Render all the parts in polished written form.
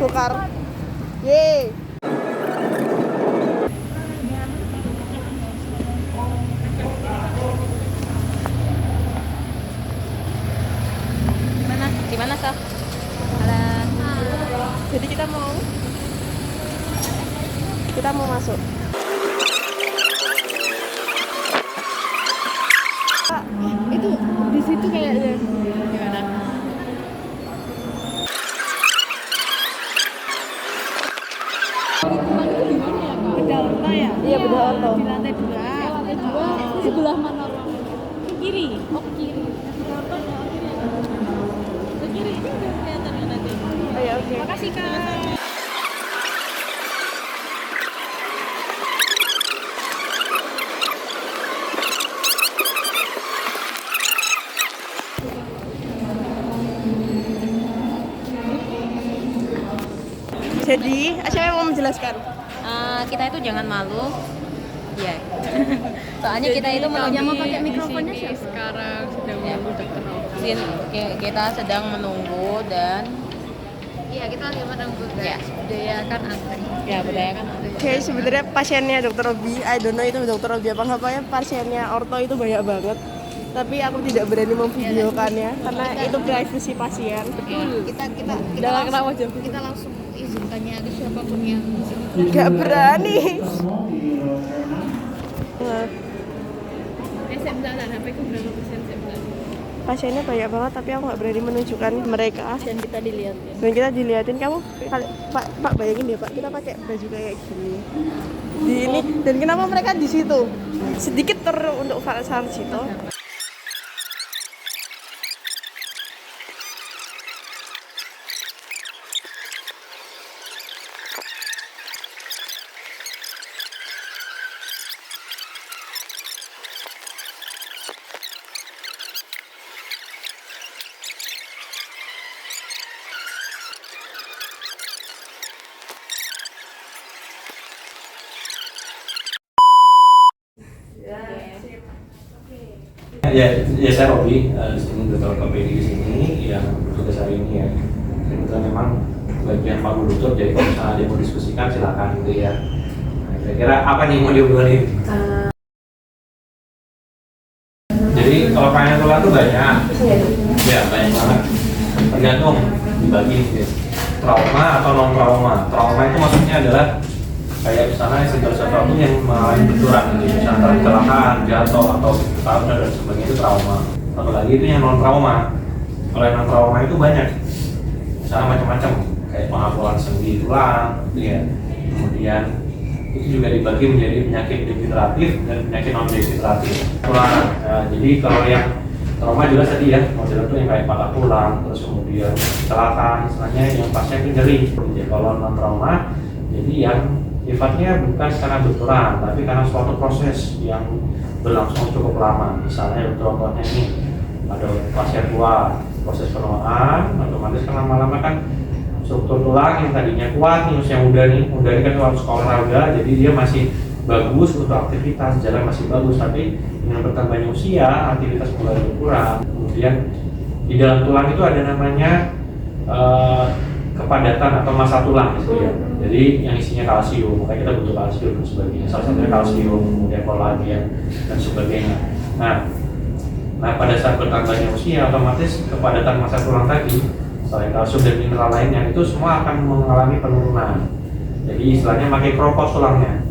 Gokar. Yeay. Di mana, Saf? Jadi kita mau masuk. Pak, itu di situ kayaknya. Gimana? Beda Orto ya? Iya, Beda Orto. Di lantai 2. Lantai 2 sebelah mana ruangan? Ke kiri. Oh, ke kiri. Ke kiri ini udah kelihatan ya nanti. Oh ya, oke. Makasih, Kak. Jadi, Asya mau menjelaskan. Kita itu jangan malu. Iya. Soalnya kita itu Yang mau pakai di mikrofonnya sini siapa? sekarang sedang menunggu dokter kita sedang menunggu dan Iya, kita lagi menunggu ya. Budayakan antri. Ya, budayakan antri. Oke, sebenarnya pasiennya Dokter Obi, I don't know itu Dokter Obi apa nggak, ya pasiennya Orto itu banyak banget. Tapi aku tidak berani memvideokannya karena itu privasi pasien. Kita langsung izin tanya ke siapapun yang di sini. Gak berani. Nah, SM Zalan, HP ku berapa persen SM Zalan? pasiennya banyak banget tapi aku nggak berani menunjukkan mereka. Dan kita dilihatin. Dan kita diliatin, kamu Pak bayangin deh Pak, kita pakai baju kayak gini di ini, dan kenapa mereka di situ sedikit untuk Sarjito. Ya saya Robi, di sini dokter ortopedi di sini yang bertugas hari ini ya. Kebetulan memang bagian Pak Bu Dokter, jadi kalau misalnya dia mau diskusikan silakan gitu ya. Nah, kira-kira apa nih mau diobrolin? Jadi kalau pengen tulang tuh banyak, ya banyak banget. Tergantung dibagi ya. Trauma atau non trauma. Trauma itu maksudnya adalah kayak misalnya segala sesuatu yang mengalami benturan gitu, misalnya kecelakaan, jatuh atau tabrak dan sebagainya itu trauma. Apalagi itu yang non trauma. Kalau yang non trauma itu banyak, misalnya macam-macam kayak pengapuran sendi tulang, ya. Kemudian itu juga dibagi menjadi penyakit degeneratif dan penyakit non degeneratif tulang. Nah, jadi kalau yang trauma jelas tadi ya, model itu yang kayak patah tulang, terus kemudian kecelakaan, misalnya yang pasien itu nyeri. Jadi kalau non trauma, jadi yang sifatnya bukan karena benturan, tapi karena suatu proses yang berlangsung cukup lama. Misalnya contohnya ini, ada pasien tua, proses penuaan, otomatis kan lama-lama kan struktur tulang yang tadinya kuat nih, usia muda ini kan harus olahraga, jadi dia masih bagus untuk aktivitas, jalan masih bagus, tapi dengan bertambahnya usia, aktivitas mulai berkurang. Kemudian di dalam tulang itu ada namanya kepadatan atau massa tulang gitu ya. Jadi yang isinya kalsium, makanya kita butuh kalsium dan sebagainya. Salah satunya kalsium, kemudian kolagen dan sebagainya. Nah pada saat bertambahnya usia, otomatis kepadatan massa tulang tadi, selain kalsium dan mineral lainnya, itu semua akan mengalami penurunan. Jadi istilahnya makin keropos tulangnya.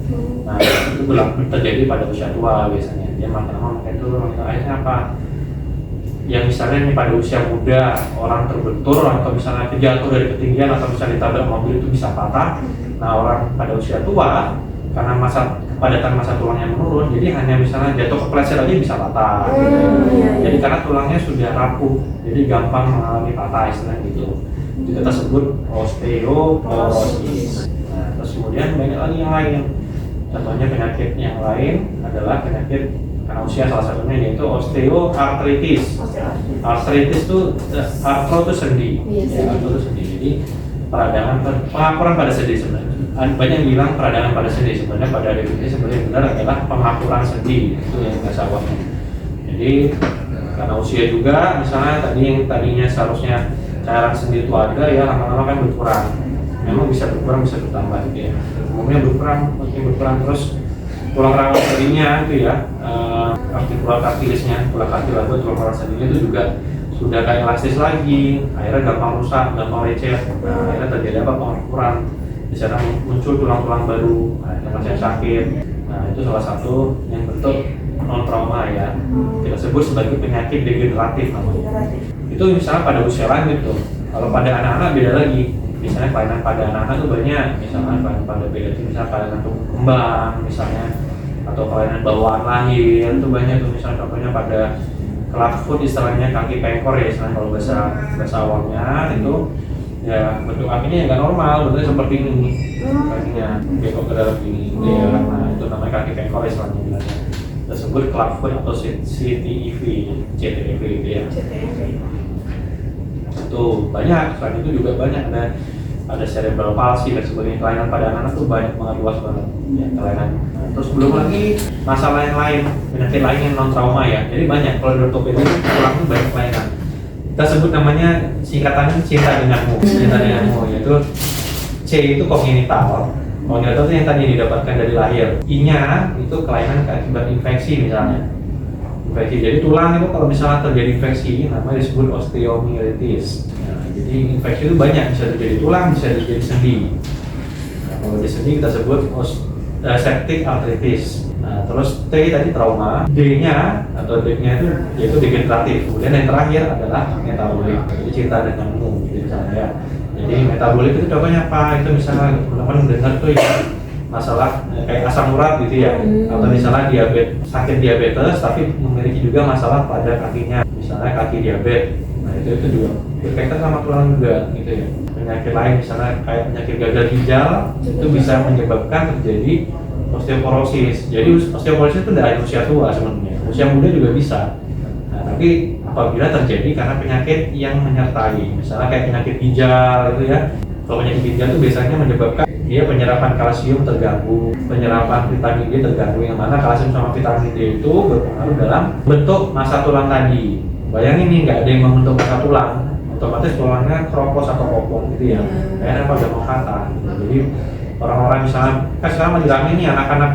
Nah itu terjadi pada usia tua biasanya. Dia makin lama makin turun. Akhirnya apa? Yang misalnya nih pada usia muda orang terbentur atau misalnya jatuh dari ketinggian atau misalnya ditabrak mobil itu bisa patah. Nah orang pada usia tua karena kepadatan massa tulangnya menurun, jadi hanya misalnya jatuh kepleset aja bisa patah. Jadi karena tulangnya sudah rapuh, jadi gampang mengalami patah istilahnya gitu. Itu kita sebut osteoporosis. Nah, terus kemudian banyak lagi yang lain. Contohnya penyakit yang lain adalah penyakit karena usia, salah satunya yaitu osteoartritis. Artritis itu artro itu sendi, artro itu sendi. Jadi pengapuran pada sendi sebenarnya. Banyak yang bilang peradangan pada sendi, sebenarnya pada definisi sebenarnya benar adalah pengapuran sendi, itu yang bahasa awamnya. Jadi karena usia juga, misalnya tadi yang tadinya seharusnya cairan sendi itu ada ya lama-lama kan berkurang. memang bisa berkurang bisa bertambah gitu ya. Umumnya makin berkurang terus tulang rawan sendinya itu ya, artikular cartilisnya, tulang cartilage tulang rawan sendinya itu juga sudah kayak elastis lagi, akhirnya gampang rusak, gampang lecet. Nah, akhirnya terjadi apa, pengukuran, di sana muncul tulang-tulang baru, akhirnya pasien sakit. Nah, itu salah satu yang bentuk non trauma ya, kita sebut sebagai penyakit degeneratif namanya. Itu misalnya pada usia lanjut tuh. Kalau pada anak-anak beda lagi. Misalnya kelainan pada anak-anak itu banyak, misalnya kelainan pada pediatri, misalnya kelainan tumbuh kembang misalnya, atau kelainan bawaan lahir itu banyak tuh, misalnya contohnya pada clubfoot, istilahnya kaki pengkor ya, misalnya kalau bahasa awamnya itu ya bentuk kakinya yang nggak normal, bentuknya seperti ini, kakinya bengkok ke dalam ini, ya. Nah itu namanya kaki pengkor istilahnya bilangnya. Tersebut clubfoot atau CTEV gitu ya. Itu banyak, selain itu juga banyak ada cerebral palsy dan sebagainya. Kelainan pada anak-anak tuh banyak banget, luas banget ya kelainan. Terus belum lagi masalah yang lain, penyakit lain yang non trauma ya. Jadi banyak, kalau di ortopedi itu tulang tuh banyak kelainan. Kita sebut namanya singkatannya cinta denganmu, yaitu C itu kongenital. Kongenital itu yang tadi didapatkan dari lahir. I-nya itu kelainan akibat infeksi misalnya. Infeksi. Jadi tulang itu kalau misalnya terjadi infeksi namanya disebut osteomyelitis. Nah, jadi infeksi itu banyak, bisa terjadi tulang, bisa terjadi sendi. Nah, kalau di sendi kita sebut septic arthritis. Nah, terus T tadi trauma, D-nya atau D-nya itu yaitu degeneratif. Kemudian yang terakhir adalah metabolik. Jadi cinta denganmu, gitu misalnya ya. Jadi metabolik itu contohnya apa? Itu misalnya teman-teman dengar tuh ya, masalah kayak asam urat gitu ya, atau misalnya sakit diabetes tapi memiliki juga masalah pada kakinya, misalnya kaki diabetes. Nah itu juga berkaitan sama tulang juga gitu ya. Penyakit lain misalnya kayak penyakit gagal ginjal itu bisa menyebabkan terjadi osteoporosis. Jadi osteoporosis itu dari usia tua sebenarnya, usia muda juga bisa. Nah, tapi apabila terjadi karena penyakit yang menyertai, misalnya kayak penyakit ginjal itu ya. Kalau penyakit ginjal itu biasanya menyebabkan dia penyerapan kalsium terganggu, penyerapan vitamin D terganggu, yang mana kalsium sama vitamin D itu berpengaruh dalam bentuk massa tulang tadi. Bayangin nih, nggak ada yang membentuk massa tulang, otomatis tulangnya keropos atau kopong gitu ya, kayaknya apa gampang patah. Jadi orang-orang misalnya, kan sekarang lagi rame nih anak-anak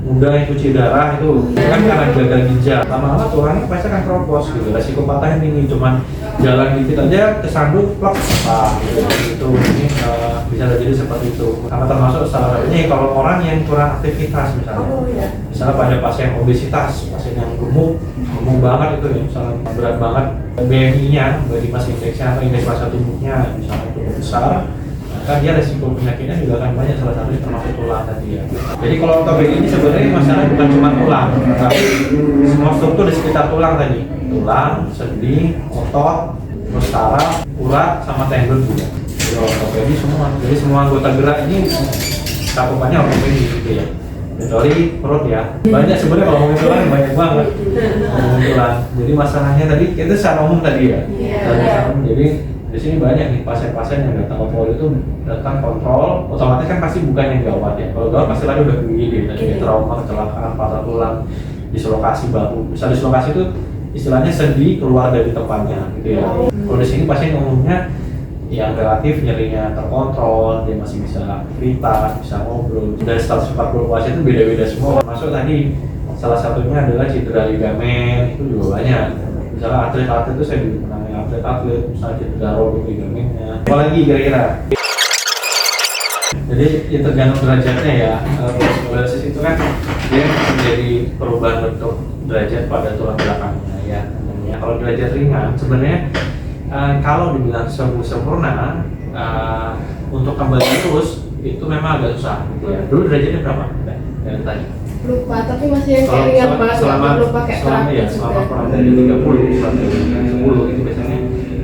muda yang cuci darah itu kan karena gagal ginjal, lama-lama tulangnya pasti akan keropos gitu, resiko patahnya tinggi, cuman jalan dikit aja kesandung plak gitu. Ini bisa terjadi seperti itu, karena termasuk salah satunya kalau orang yang kurang aktivitas misalnya pada pasien obesitas, pasien yang gemuk banget itu ya, misalnya berat banget, BMI-nya, body mass index-nya atau indeks massa tubuhnya misalnya itu besar, maka dia resiko penyakitnya juga akan banyak, salah satunya termasuk tulang tadi ya. Jadi kalau ortopedi ini sebenarnya masalah bukan cuma tulang, tapi semua struktur di sekitar tulang tadi, tulang, sendi, otot, terus saraf, urat, sama tendon juga. Jadi ortopedi semua, jadi semua anggota gerak ini cakupannya ortopedi gitu ya. Kecuali perut ya, banyak sebenarnya kalau ngomongin tulang banyak banget ngomongin tulang. Jadi masalahnya tadi itu secara umum tadi ya. Jadi di sini banyak nih pasien-pasien yang datang ke poli itu datang kontrol, otomatis kan pasti bukan yang gawat ya. Kalau gawat pasti lagi udah begini, tadi trauma, kecelakaan, patah tulang, dislokasi bahu. Bisa dislokasi itu istilahnya sendi keluar dari tempatnya gitu ya. Kalau di sini pasien umumnya yang relatif nyerinya terkontrol, dia masih bisa aktivitas, bisa ngobrol. Dari 140 pasien itu beda-beda semua. Masuk tadi salah satunya adalah cedera ligamen, itu juga banyak. Misalnya atlet-atlet itu saya juga pernah atlet-atlet, misalnya cedera robek ligamennya. Apalagi kira-kira. Jadi ya tergantung derajatnya ya. Osteoporosis itu kan dia menjadi perubahan bentuk derajat pada tulang belakangnya ya. Kalau derajat ringan sebenarnya kalau dibilang sempurna untuk kembali terus itu memang agak susah gitu ya. Dulu derajatnya berapa? Yang tadi? Lupa, tapi masih yang kayak ringan banget, nggak perlu pakai terapi selama kurang dari 30 sampai 10 itu biasanya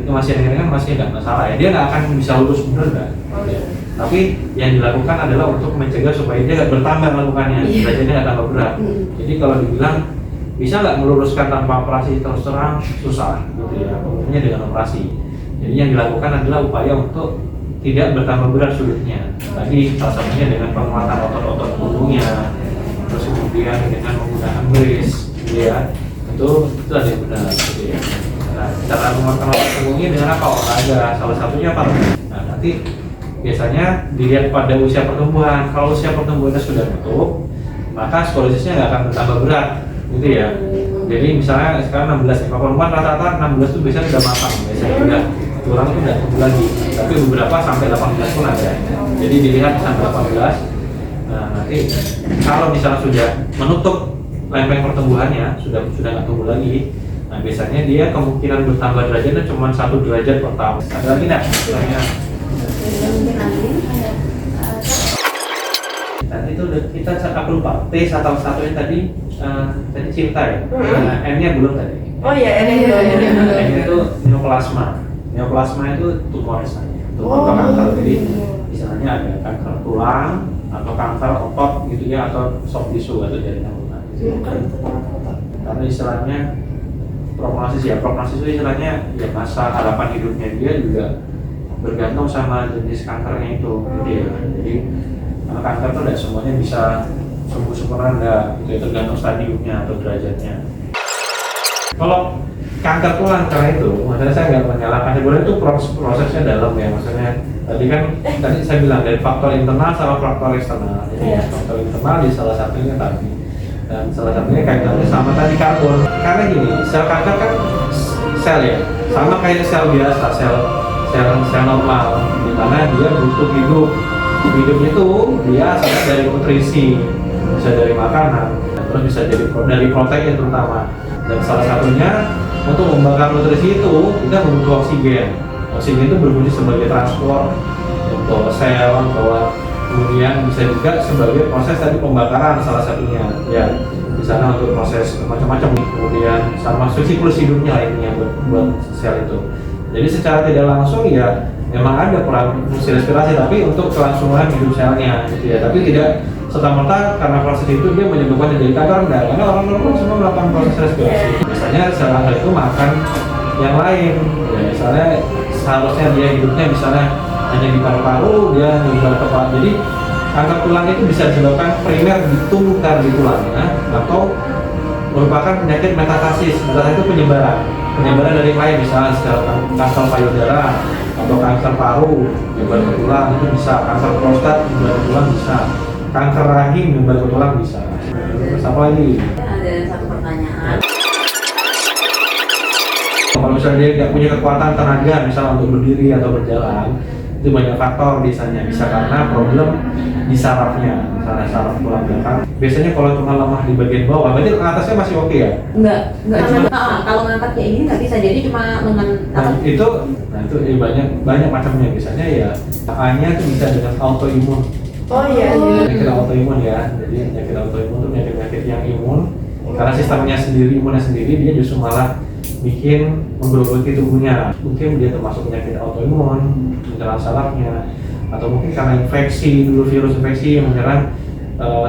itu masih ringan, masih nggak masalah ya. Dia nggak akan bisa lurus bener kan? Tapi yang dilakukan adalah untuk mencegah supaya dia nggak bertambah lakukannya, derajatnya nggak tambah berat. Jadi kalau dibilang bisa nggak meluruskan tanpa operasi, terus terang susah gitu ya, umumnya dengan operasi. Jadi yang dilakukan adalah upaya untuk tidak bertambah berat sulitnya. Tadi salah satunya dengan penguatan otot-otot punggungnya, terus kemudian dengan menggunakan brace gitu ya. Itu ada yang benar gitu ya. Nah, cara menguatkan otot punggungnya dengan apa? Olahraga, salah satunya apa? Nah, nanti biasanya dilihat pada usia pertumbuhan. Kalau usia pertumbuhannya sudah nutup, maka skoliosis nggak akan bertambah berat, gitu ya. Jadi misalnya sekarang 16, kalau perempuan rata-rata 16 itu biasanya sudah matang, biasanya udah tulang itu udah tumbuh lagi. Tapi beberapa sampai 18 pun ada. Jadi dilihat sampai 18. Nah, nanti kalau misalnya sudah menutup lempeng pertumbuhannya, sudah nggak tumbuh lagi. Nah, biasanya dia kemungkinan bertambah derajatnya cuma 1 derajat per tahun. Ada lagi nggak? Tadi itu kita aku lupa T atau satunya tadi cinta ya. N-nya belum tadi. Oh iya, ini belum. N-nya itu neoplasma. Neoplasma itu tumor misalnya, tumor atau kanker. Jadi misalnya ada kanker tulang atau kanker otot gitu ya, atau soft tissue atau jaringan lunak. Karena istilahnya prognosis itu istilahnya ya masa harapan hidupnya dia juga bergantung sama jenis kankernya itu, gitu ya. Jadi karena kanker itu tidak semuanya bisa sembuh sempurna, enggak, itu tergantung stadiumnya atau derajatnya. Kalau kanker tulang karena itu, maksudnya saya nggak menyalahkan, sebenarnya itu prosesnya dalam ya, maksudnya tadi saya bilang dari faktor internal sama faktor eksternal. Jadi faktor internal di salah satunya tadi, dan salah satunya kaitannya sama tadi karbon. Karena gini, sel kanker kan sel ya, sama kayak sel biasa, sel normal, di mana dia butuh hidup. Hidupnya itu dia asalnya dari nutrisi, bisa dari makanan, terus bisa dari protein terutama. Dan salah satunya untuk membakar nutrisi itu kita membutuhkan oksigen. Oksigen itu berfungsi sebagai transport untuk sel, bahwa kemudian bisa juga sebagai proses tadi pembakaran salah satunya. Ya, di sana untuk proses macam-macam, kemudian sama siklus hidupnya lainnya buat sel itu. Jadi secara tidak langsung ya memang ada fungsi respirasi, tapi untuk kelangsungan hidup selnya, gitu ya. Tapi tidak serta-merta karena proses itu dia menyebabkan jadi kanker, enggak. Karena orang normal semua melakukan proses respirasi. Biasanya sel kanker itu makan yang lain. Ya, misalnya seharusnya dia hidupnya misalnya hanya di paru-paru, dia nyebar ke paru. Jadi kanker tulang itu bisa disebabkan primer ditungkar di tulangnya, atau merupakan penyakit metastasis. Metastasis itu penyebaran dari yang lain, misalnya kanker payudara atau kanker paru nyebar ke tulang, itu bisa. Kanker prostat nyebar ke tulang bisa. Kanker rahim nyebar ke tulang bisa. Terus apa lagi? Ada satu pertanyaan. Kalau misalnya dia nggak punya kekuatan tenaga misalnya untuk berdiri atau berjalan, itu banyak faktor biasanya. Bisa karena problem di sarafnya, misalnya saraf tulang belakang. Biasanya kalau cuma lemah di bagian bawah, berarti atasnya masih oke ya? Enggak cuma kalau ngangkat kayak gini nggak bisa, jadi cuma lengan apa? Itu banyak macamnya. Biasanya ya A-nya itu bisa dengan autoimun. Oh iya. Penyakit autoimun ya. Jadi penyakit autoimun itu penyakit yang imun, karena sistemnya sendiri, imunnya sendiri, dia justru malah bikin menggerogoti tubuhnya. Mungkin dia termasuk penyakit autoimun, menyerang sarafnya, atau mungkin karena infeksi dulu, virus infeksi yang menyerang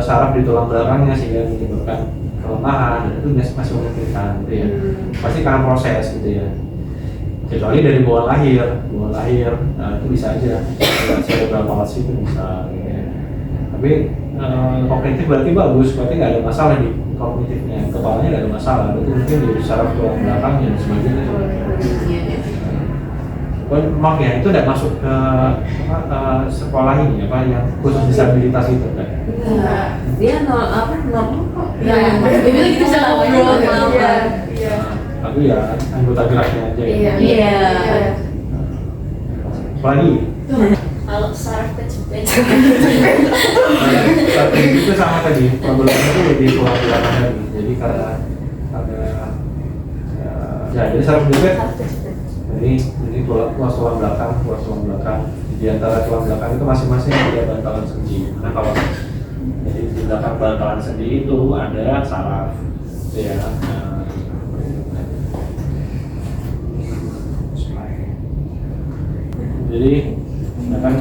saraf di tulang belakangnya sehingga menyebabkan kelemahan. Dan itu masih memungkinkan, gitu ya. Pasti karena proses, gitu ya. Kecuali dari bawaan lahir, itu bisa aja. Cerebral palsy itu bisa, gitu ya. Tapi kognitif berarti bagus, berarti nggak ada masalah di kognitifnya, kepalanya nggak ada masalah. Itu mungkin di saraf tulang belakang dan sebagainya. Maaf ya, itu tidak masuk ke sekolah ini apa yang khusus disabilitas itu kan? Dia normal kok. Ya, dia bilang gitu selamanya normal. Iya. Tapi ya anggota geraknya aja ya. Iya. Apalagi? Kalau saraf kejepit. Tapi itu sama tadi, problemnya itu lebih tulang belakang tadi. Jadi karena ada ya jadi saraf kejepit. Jadi ruas tulang belakang. Di antara tulang belakang itu masing-masing ada bantalan sendi. Karena kalau jadi di belakang bantalan sendi itu ada saraf, ya. Jadi kan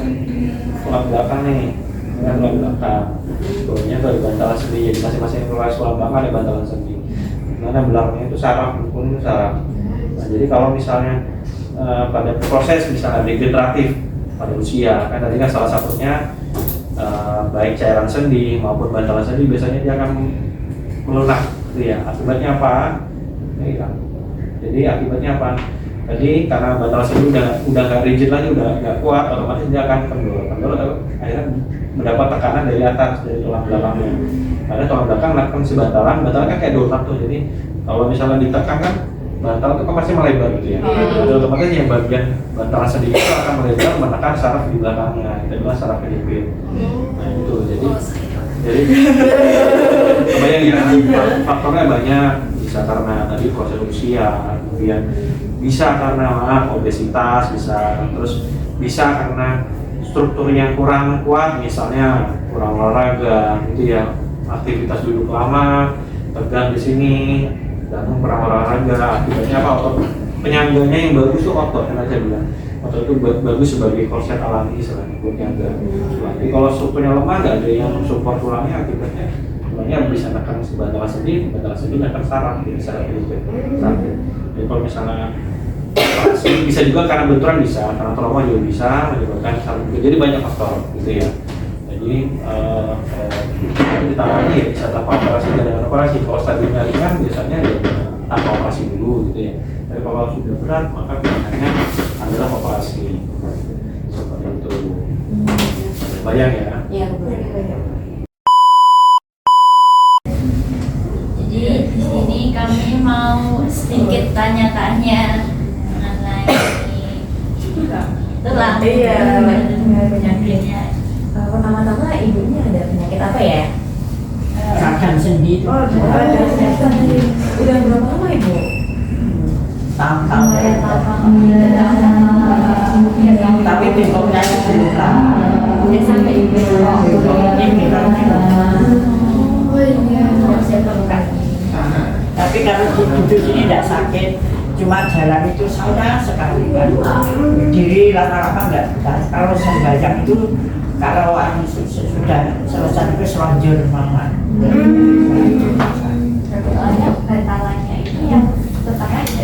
tulang belakang nih, kan tulang belakang. Bawahnya itu ada bantalan sendi. Jadi masing-masing ruas tulang belakang ada bantalan sendi. Mana belakangnya itu saraf, pun itu saraf. Nah, jadi kalau misalnya pada proses misalnya degeneratif pada usia, kan tadi kan salah satunya baik cairan sendi maupun bantalan sendi biasanya dia akan melunak, gitu ya. Akibatnya apa? Jadi akibatnya apa? Jadi karena bantal sendi udah nggak rigid lagi, udah nggak kuat, otomatis dia akan kendor, akhirnya mendapat tekanan dari atas, dari tulang belakangnya. Karena tulang belakang melakukan si bantalan kan kayak donat tuh, jadi kalau misalnya ditekan kan bantal itu kan pasti melebar gitu ya. Jadi otomatis yang bagian bantalan sendi itu akan melebar menekan saraf di belakangnya, itu adalah saraf kejepit. Nah itu jadi kebayang ya, faktornya banyak. Bisa karena tadi proses usia, kemudian bisa karena obesitas, terus bisa karena struktur yang kurang kuat, misalnya kurang olahraga gitu ya, aktivitas duduk lama, tegang di sini, jantung kurang olahraga, akibatnya apa? Otot penyangganya yang bagus tuh otot, kan aja bilang otot itu bagus sebagai korset alami selain buat nyangga. Jadi kalau strukturnya lemah, nggak ada yang support tulangnya, akibatnya tulangnya bisa tekan bantalan sendi akan saraf, jadi saraf itu sakit. Jadi kalau misalnya operasi, bisa juga karena benturan, bisa karena trauma juga bisa menyebabkan saraf. Jadi banyak faktor gitu ya. Jadi ditangani ya bisa tanpa operasi dan dengan operasi. Kalau stadiumnya ringan biasanya ya tanpa operasi dulu gitu ya. Tapi kalau sudah berat maka pilihannya adalah operasi seperti itu. Bayang ya? Iya, bayang. Jadi di sini kami mau sedikit tanya-tanya mengenai tulang. Iya. Penyakitnya. Pertama-tama ibunya ada penyakit apa ya? Radang sendi itu. Udah berapa lama ibu? Tahun-tahun. Tapi bengkoknya itu belum lama. Udah sampai ibu. Tapi kalau duduk sini tidak sakit, cuma jalan itu saudara sekali kan. Diri lama-lama nggak betah. Kalau sembahyang itu kalau sudah selesai itu selonjor mama. Soalnya bantalannya itu yang tetap aja.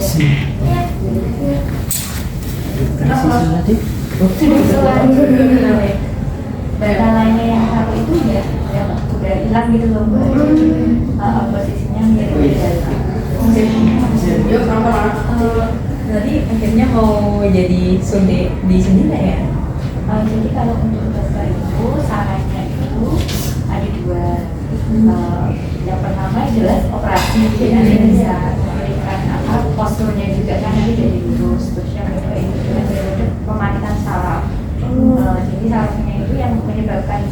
Bantalannya yang satu itu udah hilang gitu loh, posisinya mirip. Berarti akhirnya mau jadi suntik di sini nggak ya? Jadi kalau untuk dokter itu sarannya itu ada dua. Yang pertama jelas operasi, jadi nanti bisa memberikan posturnya juga kan nanti jadi lurus, terus yang kedua itu juga mematikan saraf. Jadi sarafnya itu yang menyebabkan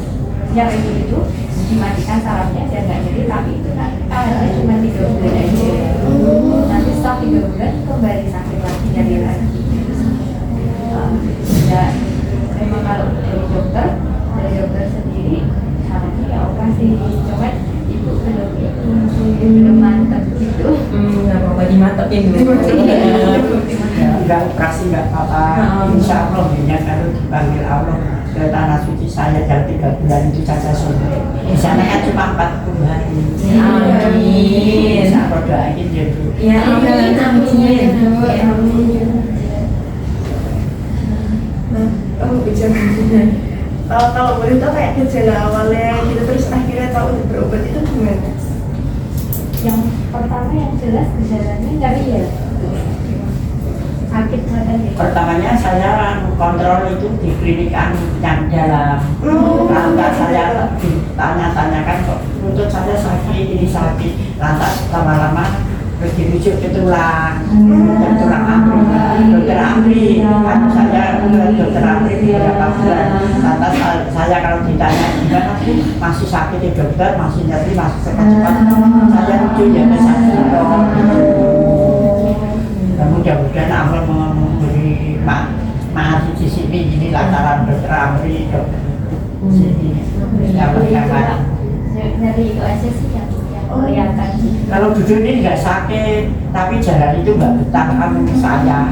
yang itu dimatikan sarafnya dan nggak nyeri, tapi itu nanti tahannya cuma 3 bulan aja. Nanti setelah 3 bulan kembali sakit lagi, nyeri lagi. Dan memang kalau dari dokter sendiri sarannya ya operasi, cuma ibu belum mantap gitu. Nggak apa-apa dimantepin dulu. Nggak operasi nggak apa-apa. Insya Allah ya kalau dipanggil Allah ke tanah suci saya dalam 3 bulan itu saja sudah. Di sana kan cuma 40 hari. Amin. Insya Allah doain ya Bu. Ya amin. Kamu bicara kalau boleh tahu kayak gejala awalnya gitu terus akhirnya tahu untuk berobat itu gimana? Yang pertama yang jelas gejalanya nyeri ya, sakit badan gitu. Pertamanya saya kontrol itu di klinik yang dalam. Lantas saya ditanya-tanyakan kok lutut saya sakit, ini sakit. Lantas lama-lama terus dirujuk ke tulang, dokter Amri, kan saya ke dokter Amri beberapa bulan. Lantas saya kalau ditanya gimana sih masih sakit ya dokter, masih nyeri, masih cepat-cepat, saya rujuk ya ke Sarjito. Mudah-mudahan Allah memberi maaf di sini ini lantaran dokter Amri sini. Nyeri itu aja sih yang kelihatan. Kalau duduk ini nggak sakit, tapi jalan itu nggak betah kamu saya.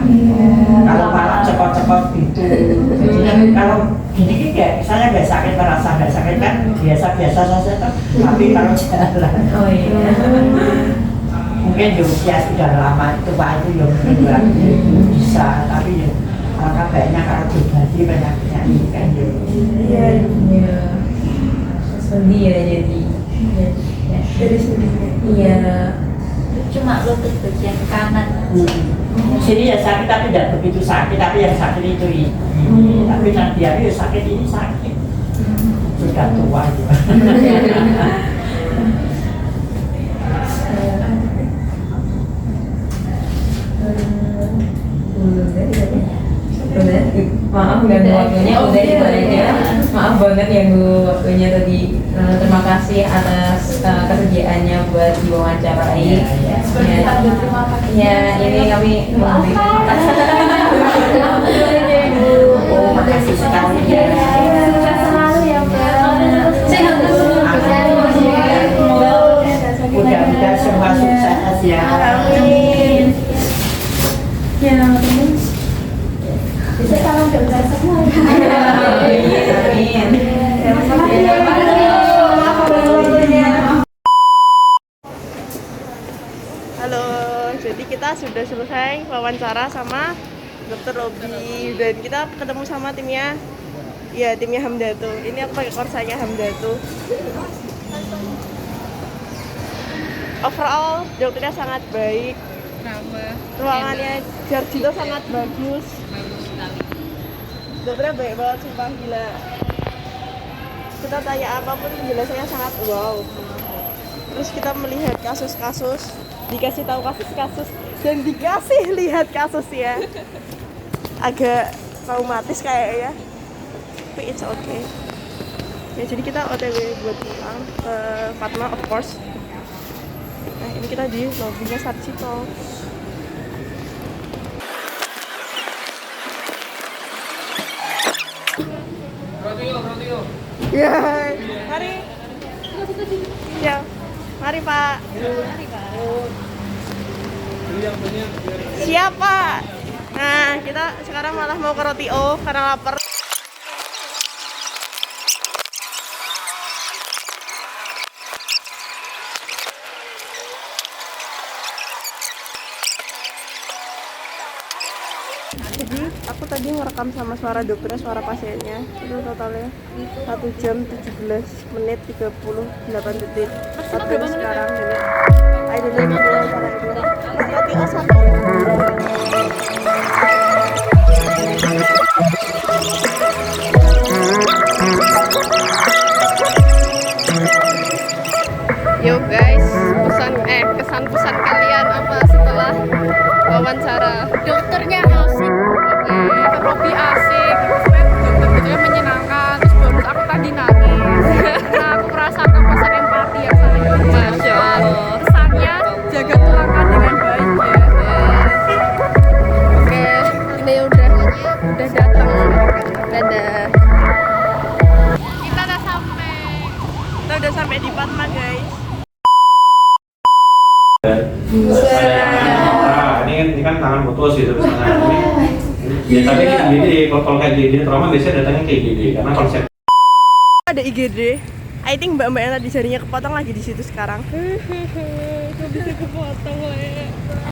Kalau malah cepot-cepot gitu. Jadi kalau gini saya nggak sakit, merasa nggak sakit kan biasa-biasa saja tuh. Tapi kalau jalan, Oh iya. mungkin ya sudah lama itu Pak itu yang bisa, tapi ya maka baiknya kalau pribadi penyakitnya ini kan ya. Iya. Sendi ya jadi. Dari sendiri. Iya. itu cuma lutut bagian kanan. Sini ya sakit tapi tidak begitu sakit, tapi yang sakit itu ini. Tapi nanti hari ya sakit ini sakit. Sudah tua juga. Maaf ganggu waktunya udah dibaliknya. Maaf banget ganggu waktunya tadi. Terima kasih atas kesediaannya buat diwawancarai. Ya, ini kami Makasih sekali ya. Selalu ya Mbak. Mudah-mudahan semua sukses ya. Amin. Ya, bisa salam doa semua. Amin. Halo, jadi kita sudah selesai wawancara sama Dokter Robi dan kita ketemu sama timnya. Ya, timnya Hamdatu. Ini aku pakai korsanya Hamdatu. Overall, dokternya sangat baik. Ruangannya Jarjito sangat bagus. Dokternya baik banget, sumpah gila. Kita tanya apapun penjelasannya sangat wow. Terus kita melihat kasus-kasus, dikasih tahu kasus-kasus dan dikasih lihat kasus ya. Agak traumatis kayaknya. Tapi it's okay. Ya jadi kita OTW buat pulang ke Fatma of course. Nah ini kita di lobbynya Sarjito. Ya, mari. Ya, mari Pak. Siapa? Nah, kita sekarang malah mau ke Roti O karena lapar. Jadi aku tadi ngerekam sama suara dokternya, suara pasiennya. Itu totalnya 1 jam 17 menit 38 detik. Sampai sekarang ini. I don't know gimana cara itu. Roti O satu. Yo guys, kesan-pesan kalian apa setelah wawancara? Dokternya asik. Dokter Robi asik. Dokter-dokternya menyenangkan. Terus bonus aku tadi nangis. Karena aku merasakan perasaan empati yang sangat luar biasa. Masya Allah. Kesannya jaga tulangkan dengan baik ya. Oke, ini udah datang. Dadah. Kita udah sampai. Kita udah sampai di Fatma guys. Nah, ini kan tangan putus gitu misalnya. Ya tapi gini, kalau kayak gini trauma biasanya datangnya kayak gini karena konsep Ada IGD. I think mbak-mbak yang tadi jarinya kepotong lagi di situ sekarang. Gak bisa kepotong lah ya.